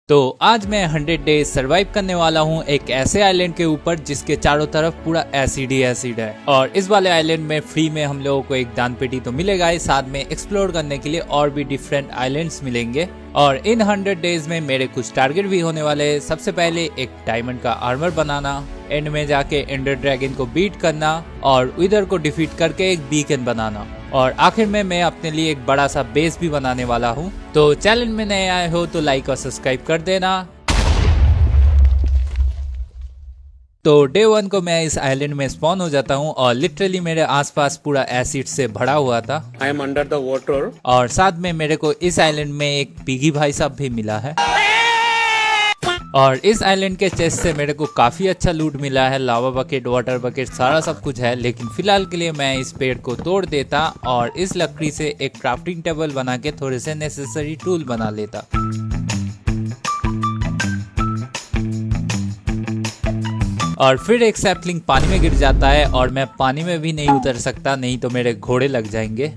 तो आज मैं 100 डेज सरवाइव करने वाला हूँ एक ऐसे आइलैंड के ऊपर जिसके चारों तरफ पूरा एसिड ही एसिड है। और इस वाले आइलैंड में फ्री में हम लोगों को एक दान पेटी तो मिलेगा ही, साथ में एक्सप्लोर करने के लिए और भी डिफरेंट आइलैंड्स मिलेंगे। और इन 100 डेज में मेरे कुछ टारगेट भी होने वाले हैं। सबसे पहले एक डायमंड का आर्मर बनाना, एंड में जाके एंडर ड्रैगन को बीट करना और विदर को डिफीट करके एक बीकन बनाना, और आखिर में मैं अपने लिए एक बड़ा सा बेस भी बनाने वाला हूँ। तो चैनल में नए आए हो तो लाइक और सब्सक्राइब कर देना। तो डे 1 को मैं इस आइलैंड में स्पॉन हो जाता हूँ और लिटरली मेरे आसपास पूरा एसिड से भरा हुआ था। I am under the water. और साथ में मेरे को इस आइलैंड में एक पिगी भाई साहब भी मिला है। और इस आइलैंड के चेस्ट से मेरे को काफी अच्छा लूट मिला है, लावा बकेट, वाटर बकेट, सारा सब कुछ है। लेकिन फिलहाल के लिए मैं इस पेड़ को तोड़ देता और इस लकड़ी से एक क्राफ्टिंग टेबल बना के थोड़े से नेसेसरी टूल बना लेता। और फिर एक सैपलिंग पानी में गिर जाता है और मैं पानी में भी नहीं उतर सकता, नहीं तो मेरे घोड़े लग जाएंगे।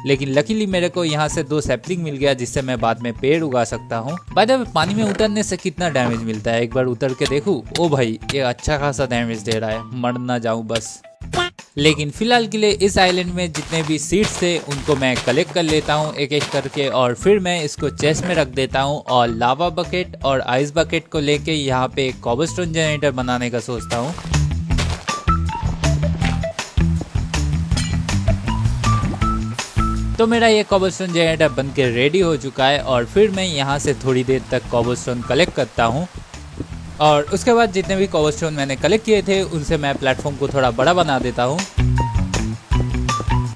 लेकिन लकीली मेरे को यहाँ से 2 सैपलिंग मिल गया जिससे मैं बाद में पेड़ उगा सकता हूँ। बाय द वे, पानी में उतरने से कितना डैमेज मिलता है एक बार उतर के देखूं। ओ भाई, ये अच्छा खासा डैमेज दे रहा है, मर ना जाऊं बस। लेकिन फिलहाल के लिए इस आइलैंड में जितने भी सीड्स थे उनको मैं कलेक्ट कर लेता हूँ एक एक करके, और फिर मैं इसको चेस्ट में रख देता हूँ और लावा बकेट और आइस बकेट को लेके यहाँ पे एक कॉबलस्टोन जनरेटर बनाने का सोचता हूँ। तो मेरा ये कॉबलस्टोन जनरेटर बन के रेडी हो चुका है और फिर मैं यहाँ से थोड़ी देर तक कॉबलस्टोन कलेक्ट करता हूँ। और उसके बाद जितने भी कॉबलस्टोन मैंने कलेक्ट किए थे उनसे मैं प्लेटफॉर्म को थोड़ा बड़ा बना देता हूँ।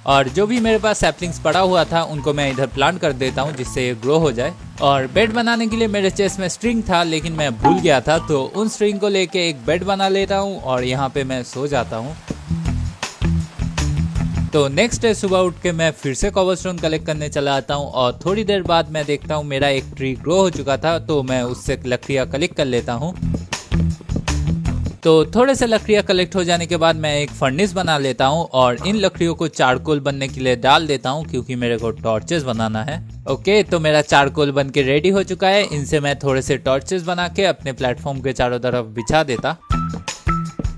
और जो भी मेरे पास सैपलिंग्स पड़ा हुआ था उनको मैं इधर प्लांट कर देता हूँ जिससे ये ग्रो हो जाए। और बेड बनाने के लिए मेरे चेस्ट में स्ट्रिंग था लेकिन मैं भूल गया था, तो उन स्ट्रिंग को लेके एक बेड बना लेता हूँ और यहाँ पे मैं सो जाता हूँ। तो नेक्स्ट डे सुबह उठ के मैं फिर से कॉबलस्टोन कलेक्ट करने चला आता हूँ और थोड़ी देर बाद मैं देखता हूँ मेरा एक ट्री ग्रो हो चुका था, तो मैं उससे लकड़ियाँ कलेक्ट कर लेता हूँ। तो थोड़े से लकड़ियाँ कलेक्ट हो जाने के बाद मैं एक फर्नेस बना लेता हूँ और इन लकड़ियों को चारकोल बनने के लिए डाल देता हूँ क्योंकि मेरे को टॉर्चेस बनाना है। ओके, तो मेरा चारकोल बन के रेडी हो चुका है। इनसे मैं थोड़े से टॉर्चेस बना के अपने प्लेटफॉर्म के चारों तरफ बिछा देता।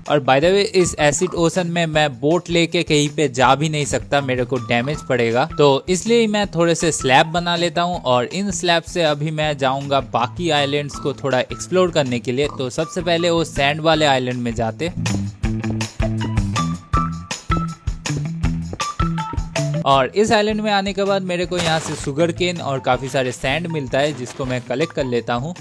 और बाय द वे, इस एसिड ओशन में मैं बोट लेके कहीं पे जा भी नहीं सकता, मेरे को डैमेज पड़ेगा, तो इसलिए मैं थोड़े से स्लैब बना लेता हूँ। और इन स्लैब से अभी मैं जाऊंगा बाकी आइलैंड्स को थोड़ा एक्सप्लोर करने के लिए। तो सबसे पहले वो सैंड वाले आइलैंड में जाते। और इस आइलैंड में आने के बाद मेरे को यहाँ से शुगर केन और काफी सारे सैंड मिलता है जिसको मैं कलेक्ट कर लेता हूँ।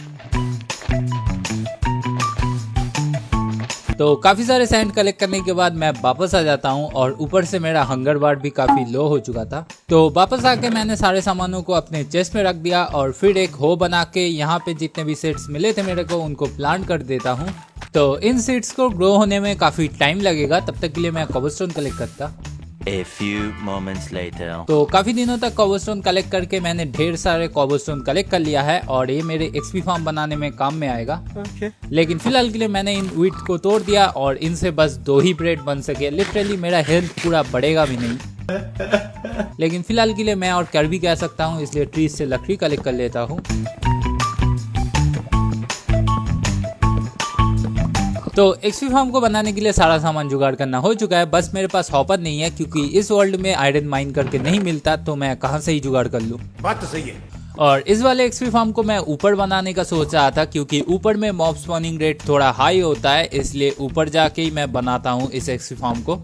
तो काफी सारे सैंड कलेक्ट करने के बाद मैं वापस आ जाता हूँ और ऊपर से मेरा हंगर बार भी काफी लो हो चुका था। तो वापस आके मैंने सारे सामानों को अपने चेस्ट में रख दिया और फिर एक हो बना के यहाँ पे जितने भी सीड्स मिले थे मेरे को उनको प्लांट कर देता हूँ। तो इन सीड्स को ग्रो होने में काफी टाइम लगेगा, तब तक के लिए मैं कॉबलस्टोन कलेक्ट करता। A few moments later. तो काफी दिनों तक कॉबलस्टोन कलेक्ट करके मैंने ढेर सारे कॉबलस्टोन कलेक्ट कर लिया है और ये मेरे एक्सपी फार्म बनाने में काम में आएगा। लेकिन फिलहाल के लिए मैंने इन वीट को तोड़ दिया और इनसे बस 2 ही ब्रेड बन सके। लिटरली मेरा हेल्थ पूरा बढ़ेगा भी नहीं। लेकिन फिलहाल के लिए मैं और कर भी कह सकता हूँ, इसलिए ट्रीज से लकड़ी कलेक्ट कर लेता हूँ। तो एक्सपी फार्म को बनाने के लिए सारा सामान जुगाड़ करना हो चुका है, बस मेरे पास हॉपर नहीं है क्योंकि इस वर्ल्ड में आयरन माइन करके नहीं मिलता, तो मैं कहां से ही जुगाड़ कर लूं। बात तो सही है। और इस वाले एक्सपी फार्म को मैं ऊपर बनाने का सोच रहा था क्योंकि ऊपर में मॉब स्पॉनिंग रेट थोड़ा हाई होता है, इसलिए ऊपर जाके ही मैं बनाता हूँ इस एक्सपी फार्म को।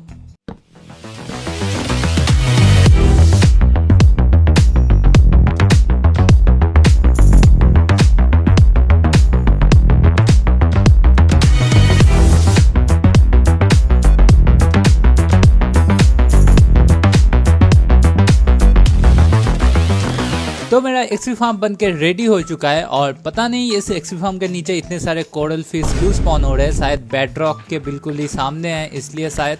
तो मेरा एक्सपी फार्म बन के रेडी हो चुका है और पता नहीं इस एक्सपी फार्म के नीचे इतने सारे कोरल फिश क्यों स्पॉन हो रहे हैं। शायद बेडरॉक के बिल्कुल ही सामने है, इसलिए शायद।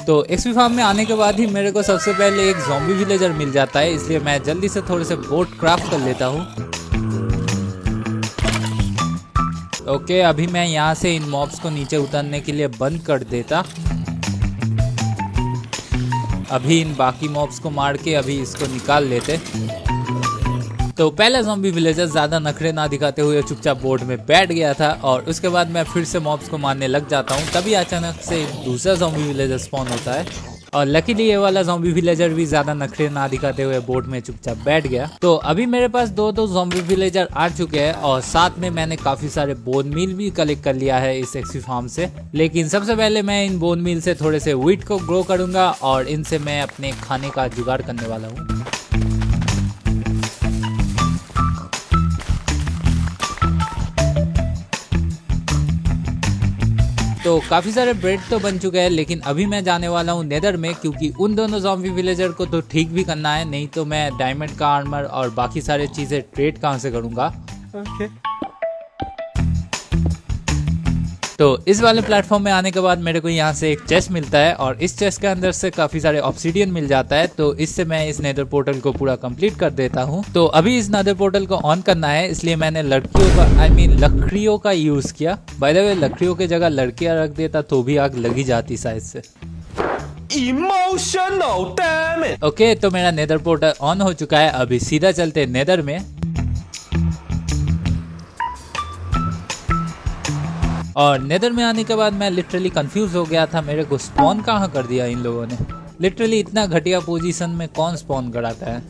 तो एक्सपी फार्म में आने के बाद ही मेरे को सबसे पहले एक ज़ॉम्बी विलेजर मिल जाता है, इसलिए मैं जल्दी से थोड़े से बोट क्राफ्ट कर लेता हूँ। ओके, अभी मैं यहाँ से इन मॉब्स को नीचे उतरने के लिए बंद कर देता। अभी इन बाकी मॉब्स को मार के अभी इसको निकाल लेते। तो पहला ज़ॉम्बी विलेजर ज्यादा नखरे ना दिखाते हुए चुपचाप बोट में बैठ गया था और उसके बाद मैं फिर से मॉब्स को मारने लग जाता हूँ। तभी अचानक से दूसरा ज़ॉम्बी विलेजर स्पॉन होता है और लकीली ये वाला ज़ॉम्बी विलेजर भी ज्यादा नखरे ना दिखाते हुए बोट में चुपचाप बैठ गया। तो अभी मेरे पास दो ज़ॉम्बी विलेजर आ चुके हैं और साथ में मैंने काफी सारे बोन मील भी कलेक्ट कर लिया है इस एक्सपी फार्म से। लेकिन सबसे पहले मैं इन बोन मील से थोड़े से व्हीट को ग्रो करूंगा और इनसे मैं अपने खाने का जुगाड़ करने वाला हूँ। तो काफी सारे ब्रेड तो बन चुके हैं, लेकिन अभी मैं जाने वाला हूँ नेदर में, क्योंकि उन दोनों ज़ॉम्बी विलेजर को तो ठीक भी करना है, नहीं तो मैं डायमंड का आर्मर और बाकी सारे चीजें ट्रेड कहाँ से करूँगा। तो इस वाले प्लेटफॉर्म में आने के बाद मेरे को यहाँ से एक चेस्ट मिलता है और इस चेस्ट के अंदर से काफी सारे ऑब्सीडियन मिल जाता है। तो इससे मैं इस नेदर पोर्टल को पूरा कंप्लीट कर देता हूँ। तो अभी इस नेदर पोर्टल को ऑन करना है, इसलिए मैंने लकड़ियों का यूज किया। बाय द वे लकड़ियों की जगह लड़कियां रख देता तो भी आग लगी जाती शायद से। Emotional damn it. ओके, तो मेरा नेदर पोर्टल ऑन हो चुका है। अभी सीधा चलते नेदर में। और नेदर में आने के बाद मैं लिटरली कंफ्यूज हो गया था, मेरे को स्पॉन कहाँ कर दिया इन लोगों ने। लिटरली इतना घटिया पोजीशन में कौन स्पॉन कराता है।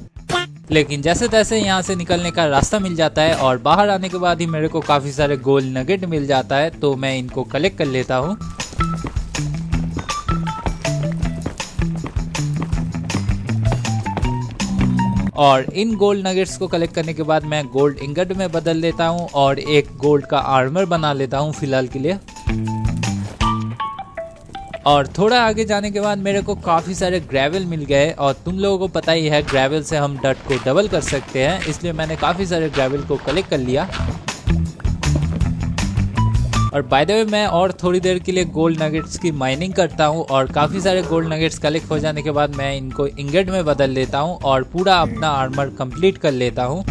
लेकिन जैसे तैसे यहाँ से निकलने का रास्ता मिल जाता है और बाहर आने के बाद ही मेरे को काफी सारे गोल्ड नगेट मिल जाता है। तो मैं इनको कलेक्ट कर लेता हूँ। और इन गोल्ड नगेट्स को कलेक्ट करने के बाद मैं गोल्ड इंगट में बदल लेता हूँ और एक गोल्ड का आर्मर बना लेता हूँ फिलहाल के लिए। और थोड़ा आगे जाने के बाद मेरे को काफी सारे ग्रेवल मिल गए और तुम लोगों को पता ही है ग्रेवल से हम डट को डबल कर सकते हैं, इसलिए मैंने काफी सारे ग्रेवल को कलेक्ट कर लिया। और बाय द वे मैं और थोड़ी देर के लिए गोल्ड नगेट्स की माइनिंग करता हूँ और काफ़ी सारे गोल्ड नगेट्स कलेक्ट हो जाने के बाद मैं इनको इंगेट में बदल लेता हूँ और पूरा अपना आर्मर कंप्लीट कर लेता हूँ।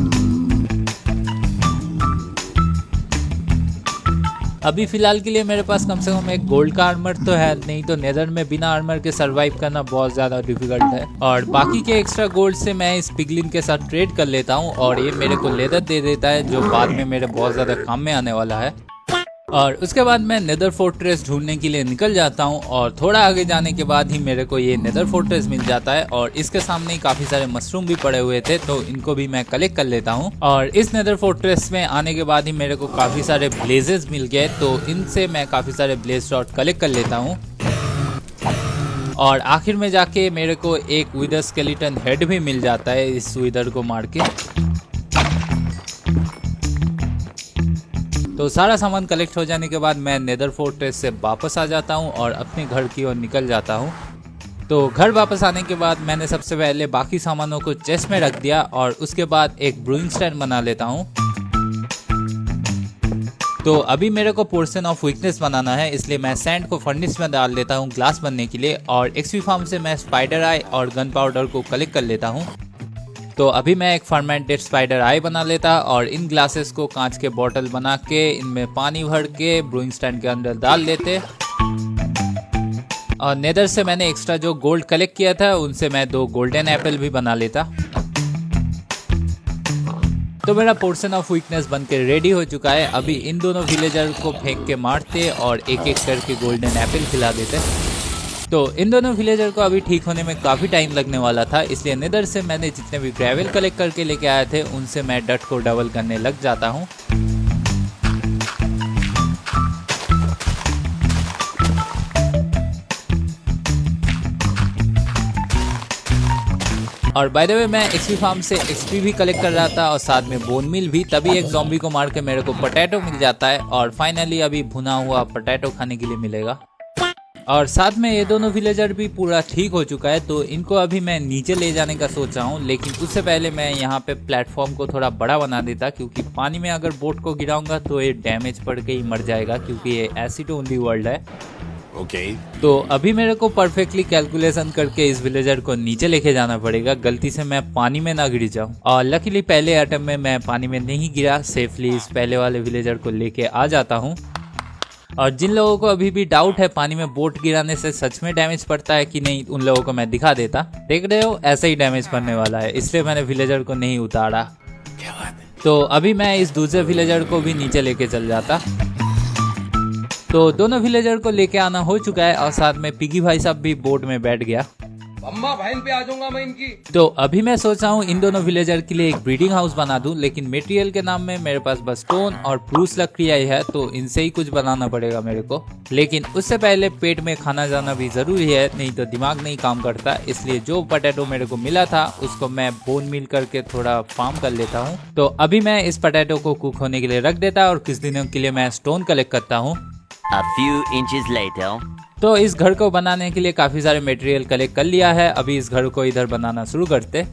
अभी फिलहाल के लिए मेरे पास कम से कम एक गोल्ड का आर्मर तो है, नहीं तो नेदर में बिना आर्मर के सरवाइव करना बहुत ज़्यादा डिफिकल्ट है। और बाकी के एक्स्ट्रा गोल्ड से मैं इस पिगलिन के साथ ट्रेड कर लेता हूँ और ये मेरे को लेदर दे देता है, जो बाद में मेरे बहुत ज़्यादा काम में आने वाला है। और उसके बाद मैं नेदर फोर्ट्रेस ढूंढने के लिए निकल जाता हूँ और थोड़ा आगे जाने के बाद ही मेरे को ये नेदर फोर्ट्रेस मिल जाता है और इसके सामने ही काफी सारे मशरूम भी पड़े हुए थे, तो इनको भी मैं कलेक्ट कर लेता हूँ। और इस नेदर फोर्ट्रेस में आने के बाद ही मेरे को काफी सारे ब्लेजेस मिल गए, तो इनसे मैं काफी सारे ब्लेज शॉट कलेक्ट कर लेता हूँ। और आखिर में जाके मेरे को एक विदर स्केलेटन हेड भी मिल जाता है इस विदर को मार के। तो सारा सामान कलेक्ट हो जाने के बाद मैं नेदर फोर्ट्रेस से वापस आ जाता हूँ और अपने घर की ओर निकल जाता हूँ। तो घर वापस आने के बाद मैंने सबसे पहले बाकी सामानों को चेस्ट में रख दिया और उसके बाद एक ब्रूइंग स्टैंड बना लेता हूँ। तो अभी मेरे को पोर्शन ऑफ वीकनेस बनाना है, इसलिए मैं सैंड को फर्नेस में डाल लेता हूँ ग्लास बनने के लिए। और एक्सपी फार्म से मैं स्पाइडर आई और गन पाउडर को कलेक्ट कर लेता हूँ। तो अभी मैं एक फर्मेंटेड स्पाइडर आई बना लेता और इन ग्लासेस को कांच के बोतल बना के इनमें पानी भर के ब्रूइंग स्टैंड के अंदर डाल लेते। और नेदर से मैंने एक्स्ट्रा जो गोल्ड कलेक्ट किया था उनसे मैं 2 गोल्डन एप्पल भी बना लेता। तो मेरा पोर्शन ऑफ वीकनेस बनकर रेडी हो चुका है। अभी इन दोनों विलेजर को फेंक के मारते और एक एक करके गोल्डन एप्पल खिला देते। तो इन दोनों विलेजर को अभी ठीक होने में काफ़ी टाइम लगने वाला था, इसलिए नेदर से मैंने जितने भी ग्रेवल कलेक्ट करके लेके आए थे उनसे मैं डट को डबल करने लग जाता हूँ। और बाय द वे मैं एक्सपी फार्म से एक्सपी भी कलेक्ट कर रहा था और साथ में बोन मिल भी। तभी एक ज़ॉम्बी को मार के मेरे को पोटैटो मिल जाता है और फाइनली अभी भुना हुआ पोटैटो खाने के लिए मिलेगा। और साथ में ये दोनों विलेजर भी पूरा ठीक हो चुका है, तो इनको अभी मैं नीचे ले जाने का सोच रहा हूँ। लेकिन उससे पहले मैं यहाँ पे प्लेटफॉर्म को थोड़ा बड़ा बना देता, क्योंकि पानी में अगर बोट को गिराऊंगा तो ये डैमेज पड़ के ही मर जाएगा, क्योंकि ये एसिड ओनली वर्ल्ड है। ओके। तो अभी मेरे को परफेक्टली कैलकुलेशन करके इस विलेजर को नीचे लेके जाना पड़ेगा, गलती से मैं पानी में ना गिर जाऊं। और लकीली पहले अटेम्प्ट में मैं पानी में नहीं गिरा, सेफली इस पहले वाले विलेजर को लेके आ जाता हूं। और जिन लोगों को अभी भी डाउट है पानी में बोट गिराने से सच में डैमेज पड़ता है कि नहीं, उन लोगों को मैं दिखा देता। देख रहे हो, ऐसे ही डैमेज पड़ने वाला है, इसलिए मैंने विलेजर को नहीं उतारा। क्या बात है। तो अभी मैं इस दूसरे विलेजर को भी नीचे लेके चल जाता। तो दोनों विलेजर को लेके आना हो चुका है और साथ में पिगी भाई साहब भी बोट में बैठ गया। अम्मा बहन पे आ जाऊंगा मैं इनकी। तो अभी मैं सोच रहा हूँ इन दोनों विलेजर के लिए एक ब्रीडिंग हाउस बना दूं, लेकिन मटेरियल के नाम में मेरे पास बस स्टोन और प्रूस लकड़ी आई है, तो इनसे ही कुछ बनाना पड़ेगा मेरे को। लेकिन उससे पहले पेट में खाना जाना भी जरूरी है, नहीं तो दिमाग नहीं काम करता। इसलिए जो पोटैटो मेरे को मिला था उसको मैं बोन मिल करके थोड़ा फार्म कर लेता हूँ। तो अभी मैं इस पोटैटो को कुक होने के लिए रख देता और कुछ दिनों के लिए मैं स्टोन कलेक्ट करता हूँ। A few inches later. तो इस घर को बनाने के लिए काफी सारे मटेरियल कलेक्ट कर लिया है। अभी इस घर को इधर बनाना शुरू करते।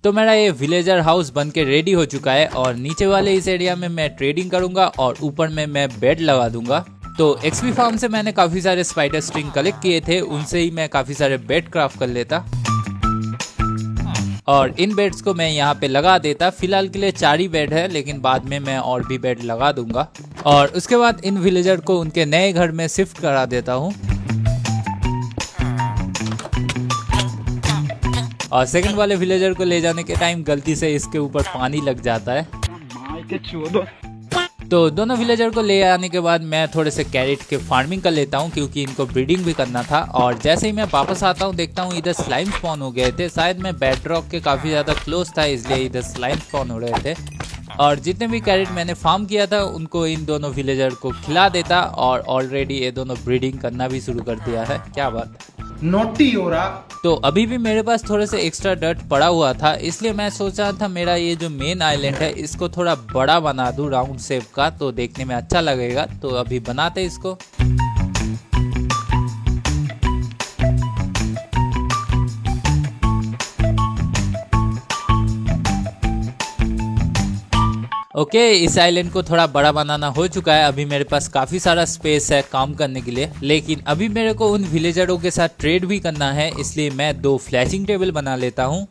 तो मेरा ये विलेजर हाउस बनके रेडी हो चुका है और नीचे वाले इस एरिया में मैं ट्रेडिंग करूंगा और ऊपर में मैं बेड लगा दूंगा। तो एक्सपी फार्म से मैंने काफी सारे स्पाइडर स्ट्रिंग कलेक्ट किए थे, उनसे ही मैं काफी सारे बेड क्राफ्ट कर लेता और इन बेड्स को मैं यहाँ पे लगा देता। फिलहाल के लिए 4 ही बेड है, लेकिन बाद में मैं और भी बेड लगा दूंगा और उसके बाद इन विलेजर को उनके नए घर में शिफ्ट करा देता हूँ। और सेकंड वाले विलेजर को ले जाने के टाइम गलती से इसके ऊपर पानी लग जाता है। तो दोनों विलेजर को ले आने के बाद मैं थोड़े से कैरेट के फार्मिंग कर लेता हूँ, क्योंकि इनको ब्रीडिंग भी करना था। और जैसे ही मैं वापस आता हूँ देखता हूँ इधर स्लाइम स्पॉन हो गए थे। शायद मैं बेडरॉक के काफ़ी ज़्यादा क्लोज था, इसलिए इधर स्लाइम स्पॉन हो रहे थे। और जितने भी कैरेट मैंने फार्म किया था उनको इन दोनों विलेजर को खिला देता और ऑलरेडी ये दोनों ब्रीडिंग करना भी शुरू कर दिया है। क्या बात है, नोटी हो रहा। तो अभी भी मेरे पास थोड़े से एक्स्ट्रा डर्ट पड़ा हुआ था, इसलिए मैं सोच रहा था मेरा ये जो मेन आइलैंड है इसको थोड़ा बड़ा बना दूं, राउंड शेप का, तो देखने में अच्छा लगेगा। तो अभी बनाते इसको। ओके, इस आइलैंड को थोड़ा बड़ा बनाना हो चुका है। अभी मेरे पास काफी सारा स्पेस है काम करने के लिए, लेकिन अभी मेरे को उन विलेजरों के साथ ट्रेड भी करना है, इसलिए मैं 2 फ्लैशिंग टेबल बना लेता हूँ।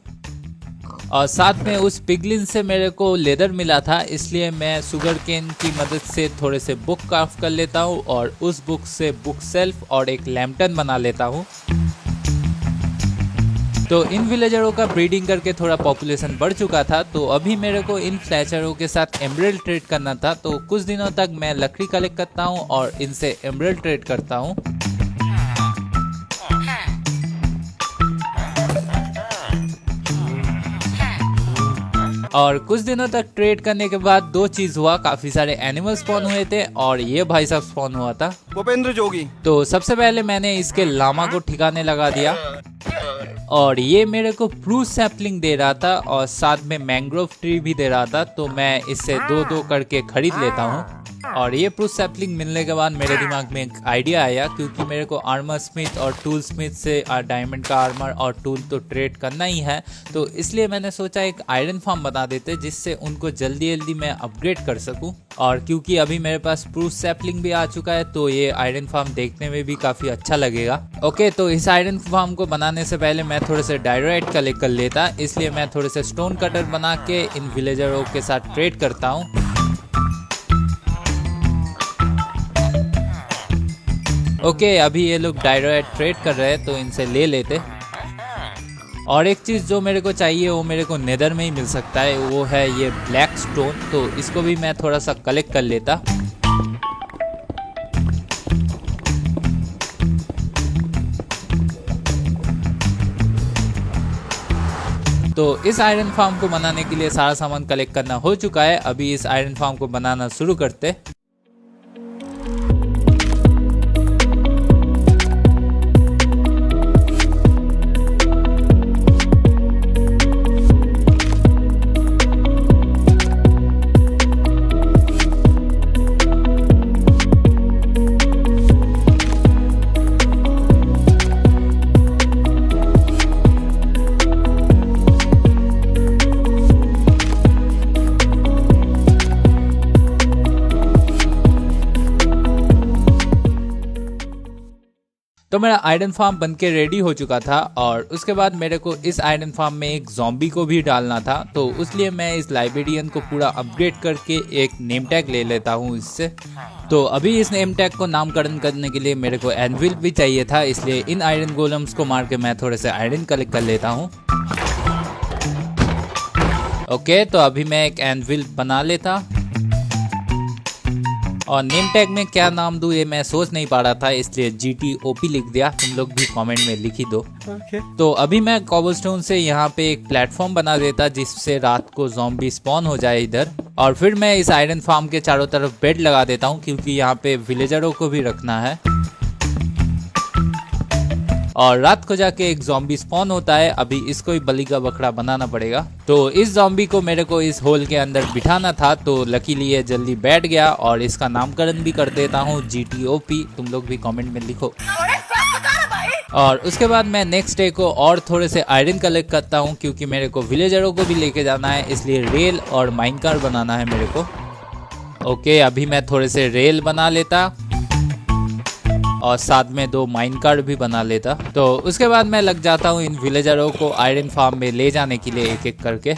और साथ में उस पिगलिन से मेरे को लेदर मिला था, इसलिए मैं शुगर केन की मदद से थोड़े से बुक क्राफ्ट कर लेता हूँ और उस बुक से बुक शेल्फ और एक लैम्पटन बना लेता हूँ। तो इन विलेजरों का ब्रीडिंग करके थोड़ा पॉपुलेशन बढ़ चुका था, तो अभी मेरे को इन फ्लैचरों के साथ एमरल्ड ट्रेड करना था। तो कुछ दिनों तक मैं लकड़ी कलेक्ट करता हूँ और इनसे एमरल्ड ट्रेड करता हूँ। और कुछ दिनों तक ट्रेड करने के बाद 2 चीज हुआ, काफी सारे एनिमल स्पॉन हुए थे और ये भाई साहब स्पॉन हुआ था, भूपेंद्र जोगी। तो सबसे पहले मैंने इसके लामा को ठिकाने लगा दिया और ये मेरे को प्रूस सैपलिंग दे रहा था और साथ में मैंग्रोव ट्री भी दे रहा था। तो मैं इससे 2-2 करके खरीद लेता हूँ। और ये प्रूस सैपलिंग मिलने के बाद मेरे दिमाग में एक आइडिया आया, क्योंकि मेरे को आर्मर स्मिथ और टूल स्मिथ से डायमंड का आर्मर और टूल तो ट्रेड करना ही है। तो इसलिए मैंने सोचा एक आयरन फार्म बना देते, जिससे उनको जल्दी जल्दी मैं अपग्रेड कर सकूं। और क्योंकि अभी मेरे पास प्रूस सैपलिंग भी आ चुका है, तो ये आयरन फार्म देखने में भी काफी अच्छा लगेगा। ओके, तो इस आयरन फार्म को बनाने से पहले मैं थोड़े से डायराइट कलेक्ट कर लेता, इसलिए मैं थोड़े से स्टोन कटर बना के इन विलेजरों के साथ ट्रेड करता हूँ। ओके, अभी ये लोग डायराइट ट्रेड कर रहे हैं, तो इनसे ले लेते। और एक चीज़ जो मेरे को चाहिए वो मेरे को नेदर में ही मिल सकता है, वो है ये ब्लैक स्टोन। तो इसको भी मैं थोड़ा सा कलेक्ट कर लेता। तो इस आयरन फार्म को बनाने के लिए सारा सामान कलेक्ट करना हो चुका है। अभी इस आयरन फार्म को बनाना शुरू करते। तो मेरा आयरन फार्म बनके रेडी हो चुका था और उसके बाद मेरे को इस आयरन फार्म में एक ज़ॉम्बी को भी डालना था, तो उसलिए मैं इस लाइब्रेरियन को पूरा अपग्रेड करके एक नेम टैग ले लेता हूँ इससे। तो अभी इस नेम टैग को नामकरण करने के लिए मेरे को एनविल भी चाहिए था, इसलिए इन आयरन गोलम्स को मार के मैं थोड़े से आयरन कलेक्ट कर लेता हूँ। ओके, तो अभी मैं एक एनविल बना लेता और नेम टैग में क्या नाम दूं ये मैं सोच नहीं पा रहा था, इसलिए GTOP लिख दिया। तुम लोग भी कमेंट में लिख ही दो। तो अभी मैं कॉबलस्टोन से यहाँ पे एक प्लेटफॉर्म बना देता जिससे रात को ज़ॉम्बी स्पॉन हो जाए इधर, और फिर मैं इस आयरन फार्म के चारों तरफ बेड लगा देता हूँ क्योंकि यहाँ पे विलेजरों को भी रखना है। और रात को जाके एक ज़ॉम्बी स्पॉन होता है, अभी इसको ही बलि का बकरा बनाना पड़ेगा। तो इस ज़ॉम्बी को मेरे को इस होल के अंदर बिठाना था, तो लकीली ये जल्दी बैठ गया और इसका नामकरण भी कर देता हूँ GTOP। तुम लोग भी कमेंट में लिखो। और उसके बाद मैं नेक्स्ट डे को और थोड़े से आयरन कलेक्ट करता हूँ क्योंकि मेरे को विलेजरों को भी लेके जाना है, इसलिए रेल और माइन कार बनाना है मेरे को। ओके, अभी मैं थोड़े से रेल बना लेता और साथ में 2 माइन कार्ड भी बना लेता। तो उसके बाद मैं लग जाता हूँ इन विलेजरों को आयरन फार्म में ले जाने के लिए एक एक करके।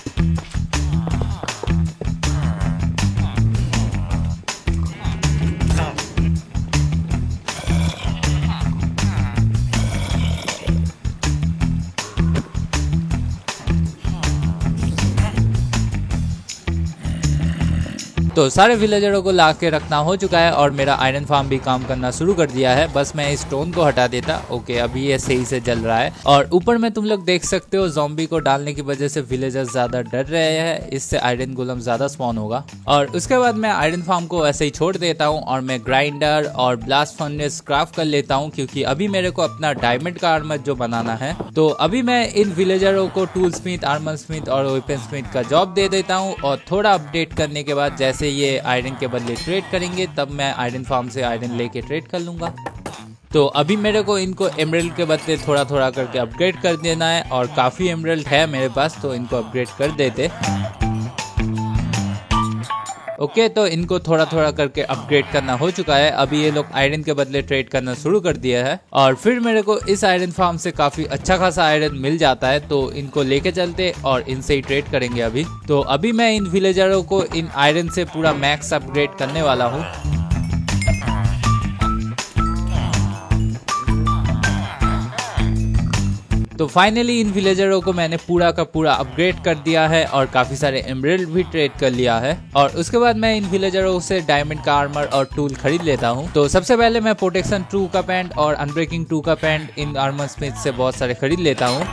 तो सारे विलेजरों को ला के रखना हो चुका है और मेरा आयरन फार्म भी काम करना शुरू कर दिया है। बस मैं इस स्टोन को हटा देता। ओके, अभी ये सही से जल रहा है और ऊपर में तुम लोग देख सकते हो ज़ॉम्बी को डालने की वजह से विलेजर्स ज्यादा डर रहे हैं, इससे आयरन गोलम ज्यादा स्पॉन होगा। और उसके बाद मैं आयरन फार्म को ऐसे ही छोड़ देता हूँ और मैं ग्राइंडर और ब्लास्ट फर्नेस क्राफ्ट कर लेता हूँ क्योंकि अभी मेरे को अपना डायमंड का आर्मर जो बनाना है। तो अभी मैं इन विलेजरों को टूल स्मिथ, आर्मर स्मिथ और वेपन स्मिथ का जॉब दे देता हूँ और थोड़ा अपडेट करने के बाद जैसे ये आयरन के बदले ट्रेड करेंगे तब मैं आयरन फार्म से आयरन लेके ट्रेड कर लूंगा। तो अभी मेरे को इनको एमरल्ड के बदले थोड़ा थोड़ा करके अपग्रेड कर देना है और काफी एमरल्ड है मेरे पास, तो इनको अपग्रेड कर देते। ओके, तो इनको थोड़ा थोड़ा करके अपग्रेड करना हो चुका है। अभी ये लोग आयरन के बदले ट्रेड करना शुरू कर दिया है और फिर मेरे को इस आयरन फार्म से काफी अच्छा खासा आयरन मिल जाता है, तो इनको लेके चलते और इनसे ही ट्रेड करेंगे अभी। तो अभी मैं इन विलेजरों को इन आयरन से पूरा मैक्स अपग्रेड करने वाला हूँ। तो फाइनली इन विलेजरों को मैंने पूरा का पूरा अपग्रेड कर दिया है और काफी सारे एमरल्ड भी ट्रेड कर लिया है। और उसके बाद मैं इन विलेजरों से डायमंड का आर्मर और टूल खरीद लेता हूँ। तो सबसे पहले मैं प्रोटेक्शन 2 का पैंट और अनब्रेकिंग 2 का पैंट इन आर्मर स्मिथ से बहुत सारे खरीद लेता हूँ।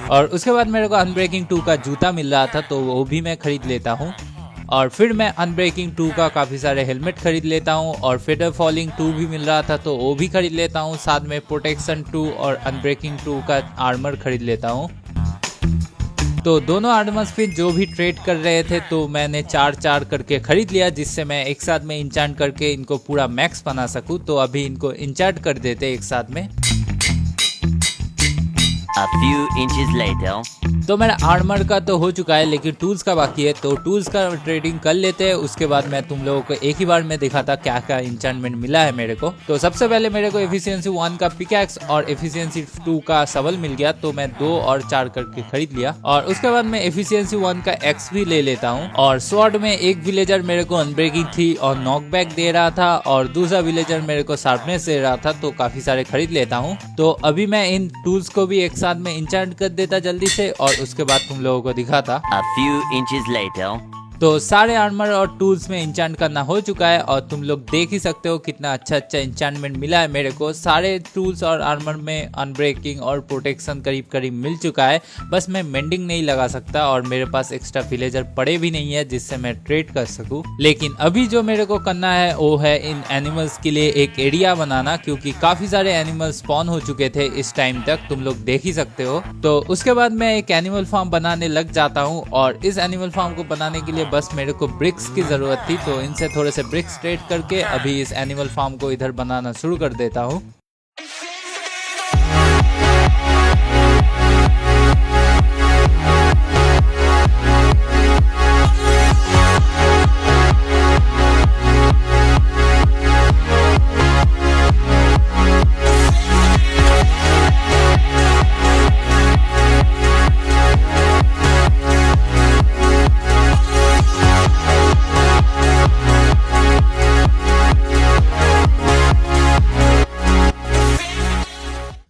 और उसके बाद मेरे को अनब्रेकिंग 2 का जूता मिल रहा था तो वो भी मैं खरीद लेता हूँ। और फिर मैं अनब्रेकिंग 2 का काफ़ी सारे हेलमेट खरीद लेता हूँ और फेदर फॉलिंग 2 भी मिल रहा था तो वो भी खरीद लेता हूँ। साथ में प्रोटेक्शन 2 और अनब्रेकिंग 2 का आर्मर खरीद लेता हूँ। तो दोनों आर्मर्स पे जो भी ट्रेड कर रहे थे तो मैंने 4-4 करके खरीद लिया, जिससे मैं एक साथ में इंचांट करके इनको पूरा मैक्स बना सकूँ। तो अभी इनको इंचांट कर देते एक साथ में। A few inches later. तो मेरा आर्मर का तो हो चुका है लेकिन टूल्स का बाकी है, तो टूल्स का ट्रेडिंग कर लेते हैं। उसके बाद मैं तुम लोगों को एक ही बार में दिखाता क्या क्या इंचांटमेंट मिला है मेरे को। तो सबसे पहले मेरे को एफिशिएंसी 1 का पिकैक्स और एफिशिएंसी 2 का शवल मिल गया, तो मैं 2 और 4 करके खरीद लिया। और उसके बाद मैं एफिशिएंसी 1 का एक्स भी ले लेता हूँ। और स्वॉर्ड में एक विलेजर मेरे को अनब्रेकिंग थी और नॉकबैक दे रहा था और दूसरा विलेजर मेरे को शार्पनेस दे रहा था, तो काफी सारे खरीद लेता हूँ। तो अभी मैं इन टूल्स को भी एक साथ में इंचांट कर देता जल्दी से और उसके बाद तुम लोगों को दिखाता। A few inches later. तो सारे आर्मर और टूल्स में इंचांट करना हो चुका है और तुम लोग देख ही सकते हो कितना अच्छा अच्छा इंचांटमेंट मिला है मेरे को। सारे टूल्स और आर्मर में अनब्रेकिंग और प्रोटेक्शन करीब करीब मिल चुका है। बस मैं मेंडिंग नहीं लगा सकता और मेरे पास एक्स्ट्रा विलेजर पड़े भी नहीं है जिससे मैं ट्रेड कर सकूं। लेकिन अभी जो मेरे को करना है वो है इन एनिमल्स के लिए एक एरिया बनाना, क्योंकि काफी सारे एनिमल्स स्पॉन हो चुके थे इस टाइम तक, तुम लोग देख ही सकते हो। तो उसके बाद मैं एक एनिमल फार्म बनाने लग जाता हूँ और इस एनिमल फार्म को बनाने के लिए बस मेरे को ब्रिक्स की जरूरत थी, तो इनसे थोड़े से ब्रिक्स ट्रेड करके अभी इस एनिमल फार्म को इधर बनाना शुरू कर देता हूँ।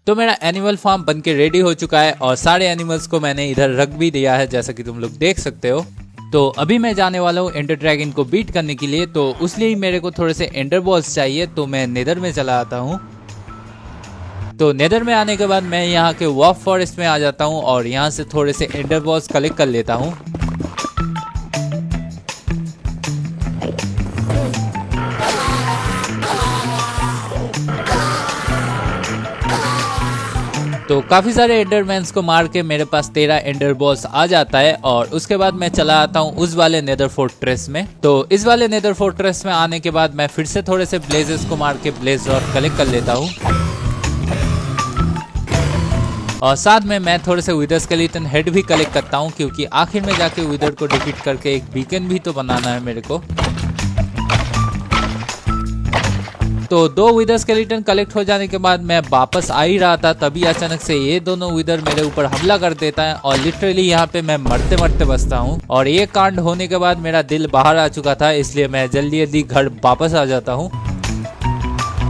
तो मेरा एनिमल फार्म बनके रेडी हो चुका है और सारे एनिमल्स को मैंने इधर रख भी दिया है, जैसा कि तुम लोग देख सकते हो। तो अभी मैं जाने वाला हूँ एंडर ड्रैगन को बीट करने के लिए, तो उसलिए ही मेरे को थोड़े से एंडर बॉल्स चाहिए। तो मैं नेदर में चला आता हूँ। तो नेदर में आने के बाद मैं यहाँ के वॉफ फॉरेस्ट में आ जाता हूँ और यहाँ से थोड़े से एंडर बॉल्स कलेक्ट कर लेता हूँ। तो काफी सारे एंडरमैन्स को मार के मेरे पास 13 एंडर बॉल्स आ जाता है और उसके बाद मैं चला आता हूँ उस वाले नेदर फोर्ट्रेस में। तो इस वाले नेदर फोर्ट्रेस में आने के बाद मैं फिर से थोड़े से ब्लेजेस को मार के ब्लेज रॉड कलेक्ट कर लेता हूँ और साथ में मैं थोड़े से विदर स्केलेटन हेड भी कलेक्ट करता हूँ, क्योंकि आखिर में जाके विदर को डिफीट करके एक बीकन भी तो बनाना है मेरे को। तो 2 विदर स्केलेटन कलेक्ट हो जाने के बाद मैं वापस आ ही रहा था, तभी अचानक से ये दोनों विदर मेरे ऊपर हमला कर देता है और लिटरली यहाँ पे मैं मरते मरते बचता हूँ। और ये कांड होने के बाद मेरा दिल बाहर आ चुका था, इसलिए मैं जल्दी जल्दी घर वापस आ जाता हूँ।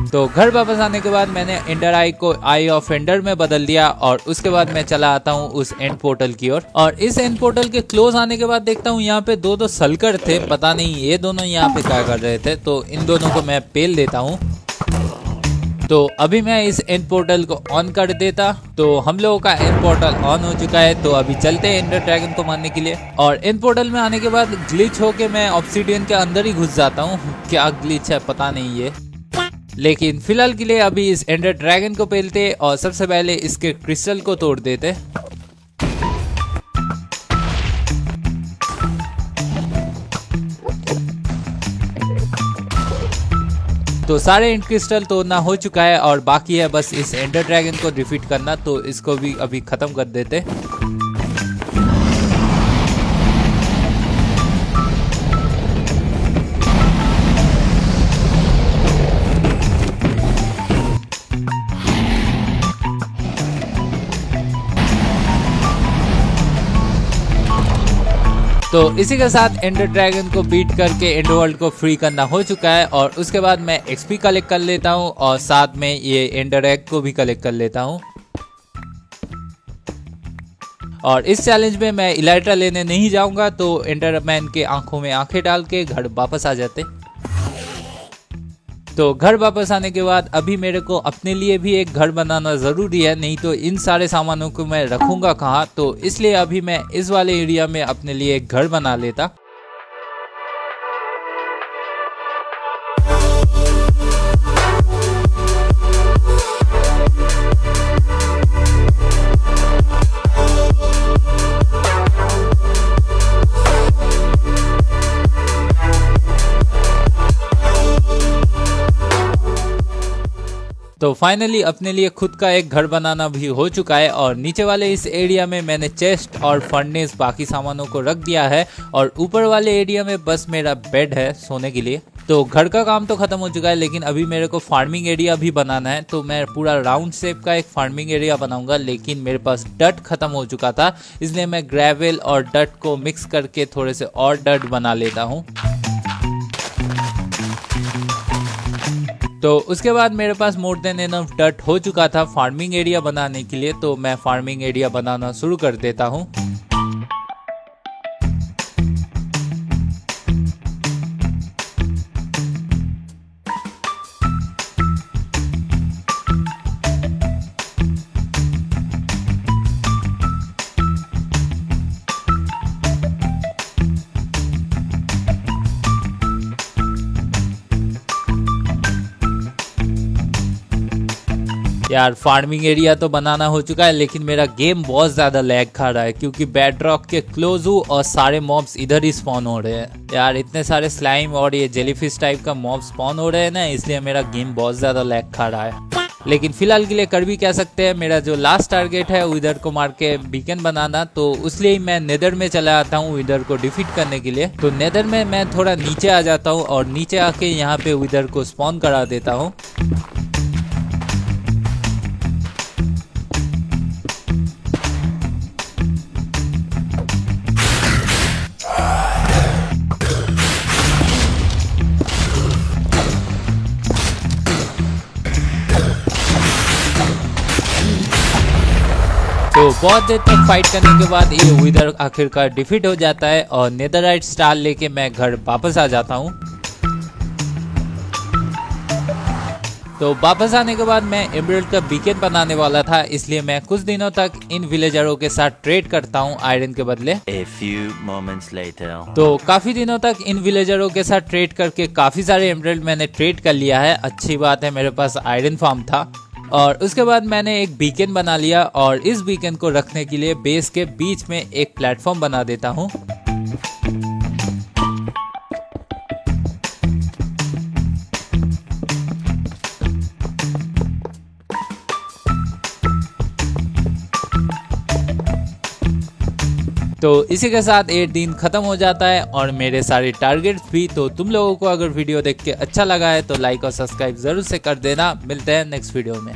तो घर वापस आने के बाद मैंने एंडर आई को आई ऑफ एंडर में बदल दिया और उसके बाद मैं चला आता हूँ उस एंड पोर्टल की ओर। और इस एंड पोर्टल के क्लोज आने के बाद देखता हूँ यहाँ पे 2 सलकर थे, पता नहीं ये दोनों यहाँ पे क्या कर रहे थे। तो इन दोनों को मैं पेल देता हूँ। तो अभी मैं इस एंड पोर्टल को ऑन कर देता, तो हम लोगों का एंड पोर्टल ऑन हो चुका है। तो अभी चलते हैं एंडर ड्रैगन को मारने के लिए। और एंड पोर्टल में आने के बाद ग्लिच होके मैं ऑब्सिडियन के अंदर ही घुस जाता हूँ। क्या ग्लिच है पता नहीं ये, लेकिन फिलहाल के लिए अभी इस एंडर ड्रैगन को पेलते और सबसे पहले इसके क्रिस्टल को तोड़ देते। तो सारे एंड क्रिस्टल तोड़ना हो चुका है और बाकी है बस इस एंडर ड्रैगन को डिफीट करना। तो इसको भी अभी खत्म कर देते। तो इसी के साथ एंडर ड्रैगन को बीट करके एंडर वर्ल्ड को फ्री करना हो चुका है और उसके बाद मैं एक्सपी कलेक्ट कर लेता हूँ और साथ में ये एंडर एग को भी कलेक्ट कर लेता हूँ। और इस चैलेंज में मैं इलाइट्रा लेने नहीं जाऊंगा, तो एंडरमैन के आंखों में आंखें डाल के घर वापस आ जाते। तो घर वापस आने के बाद अभी मेरे को अपने लिए भी एक घर बनाना ज़रूरी है, नहीं तो इन सारे सामानों को मैं रखूंगा कहाँ। तो इसलिए अभी मैं इस वाले एरिया में अपने लिए एक घर बना लेता। तो फाइनली अपने लिए खुद का एक घर बनाना भी हो चुका है और नीचे वाले इस एरिया में मैंने चेस्ट और फर्नेस बाकी सामानों को रख दिया है और ऊपर वाले एरिया में बस मेरा बेड है सोने के लिए। तो घर का काम तो खत्म हो चुका है, लेकिन अभी मेरे को फार्मिंग एरिया भी बनाना है। तो मैं पूरा राउंड शेप का एक फार्मिंग एरिया बनाऊंगा, लेकिन मेरे पास डट खत्म हो चुका था, इसलिए मैं ग्रेवल और डट को मिक्स करके थोड़े से और डट बना लेता हूँ। तो उसके बाद मेरे पास मोर देन एनफ डट हो चुका था फार्मिंग एरिया बनाने के लिए। तो मैं फार्मिंग एरिया बनाना शुरू कर देता हूँ। यार फार्मिंग एरिया तो बनाना हो चुका है, लेकिन मेरा गेम बहुत ज्यादा लैग खा रहा है क्योंकि बेडरॉक के क्लोज हूँ और सारे मॉब्स इधर ही स्पॉन हो रहे हैं। यार इतने सारे स्लाइम और ये जेलीफिश टाइप का मॉब स्पॉन हो रहे हैं ना, इसलिए मेरा गेम बहुत ज्यादा लैग खा रहा है। लेकिन फिलहाल के लिए कर भी कह सकते हैं, मेरा जो लास्ट टारगेट है विदर को मार के बीकन बनाना, तो उसलिए मैं नेदर में चला आता हूँ विदर को डिफीट करने के लिए। तो नेदर में मैं थोड़ा नीचे आ जाता हूँ और नीचे आके यहाँ पे विदर को स्पॉन करा देता हूँ। बहुत देर तक फाइट करने के बाद ये विदर आखिरकार डिफीट हो जाता है और नेदरराइट स्टार लेके मैं घर वापस आ जाता हूँ। तो वापस आने के बाद मैं एमराल्ड का बीकन बनाने वाला था, इसलिए मैं कुछ दिनों तक इन विलेजरों के साथ ट्रेड करता हूँ आयरन के बदले। A few moments later. तो काफी दिनों तक इन विलेजरों के साथ ट्रेड करके काफी सारे एमराल्ड मैंने ट्रेड कर लिया है। अच्छी बात है, मेरे पास आयरन फार्म था। और उसके बाद मैंने एक बीकन बना लिया और इस बीकन को रखने के लिए बेस के बीच में एक प्लेटफॉर्म बना देता हूँ। तो इसी के साथ 8 दिन खत्म हो जाता है और मेरे सारे टारगेट्स भी। तो तुम लोगों को अगर वीडियो देख के अच्छा लगा है तो लाइक और सब्सक्राइब जरूर से कर देना। मिलते हैं नेक्स्ट वीडियो में।